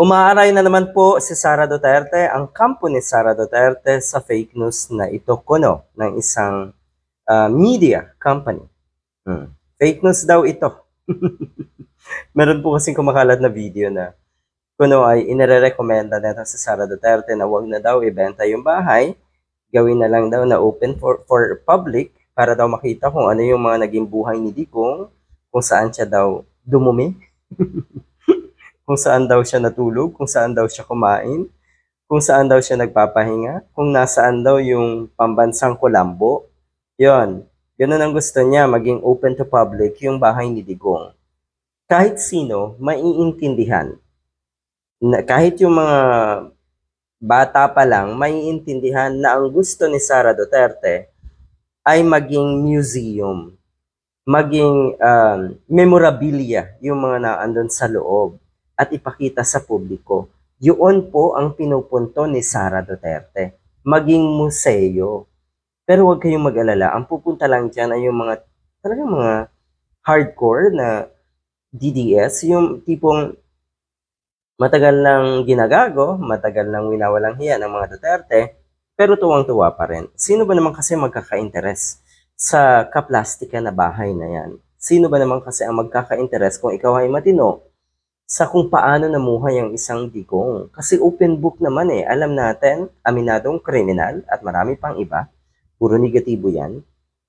Umaaray na naman po si Sara Duterte, ang kampo ni Sara Duterte sa fake news na ito kuno ng isang media company. Fake news daw ito. Meron po kasing kumakalat na video na kuno ay inirekomenda nito sa Sara Duterte na wag na daw ibenta yung bahay, gawin na lang daw na open for public para daw makita kung ano yung mga naging buhay ni Digong, kung saan siya daw dumumi, kung saan daw siya natulog, kung saan daw siya kumain, kung saan daw siya nagpapahinga, kung nasaan daw yung pambansang kulambo. Yon, ganun ang gusto niya, maging open to public yung bahay ni Digong. Kahit sino, maiintindihan. Kahit yung mga bata pa lang, maiintindihan na ang gusto ni Sara Duterte ay maging museum, maging memorabilia yung mga naandun sa loob at ipakita sa publiko. Yun po ang pinupunto ni Sara Duterte, maging museo. Pero huwag kayong mag-alala, ang pupunta lang dyan ay yung mga, talagang mga hardcore na DDS, yung tipong matagal nang ginagago, matagal nang winawalang hiya ng mga Duterte, pero tuwang-tuwa pa rin. Sino ba naman kasi magkaka-interes sa kaplastika na bahay na yan? Sino ba naman kasi ang magkaka-interes kung ikaw ay matino sa kung paano namuhay ang isang Digong? Kasi open book naman eh. Alam natin, aminadong kriminal at marami pang iba. Puro negatibo yan.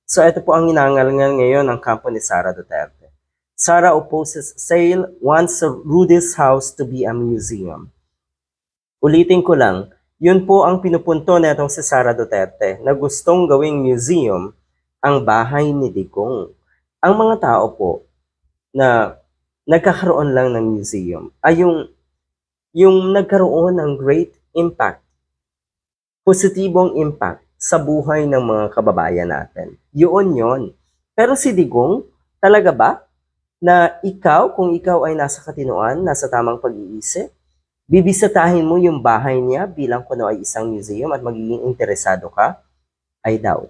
So ito po ang inangalngal ngayon ng kampo ni Sara Duterte. Sara opposes sale, wants Rudy's house to be a museum. Ulitin ko lang, yun po ang pinupunto netong si Sara Duterte na gustong gawing museum ang bahay ni Digong. Ang mga tao po na nagkakaroon lang ng museum ay yung nagkaroon ng great impact, positibong impact sa buhay ng mga kababayan natin. Yun. Pero si Digong, talaga ba na ikaw, kung ikaw ay nasa katinoan, nasa tamang pag-iisip, bibisitahin mo yung bahay niya bilang kuno ay isang museum at magiging interesado ka? I doubt.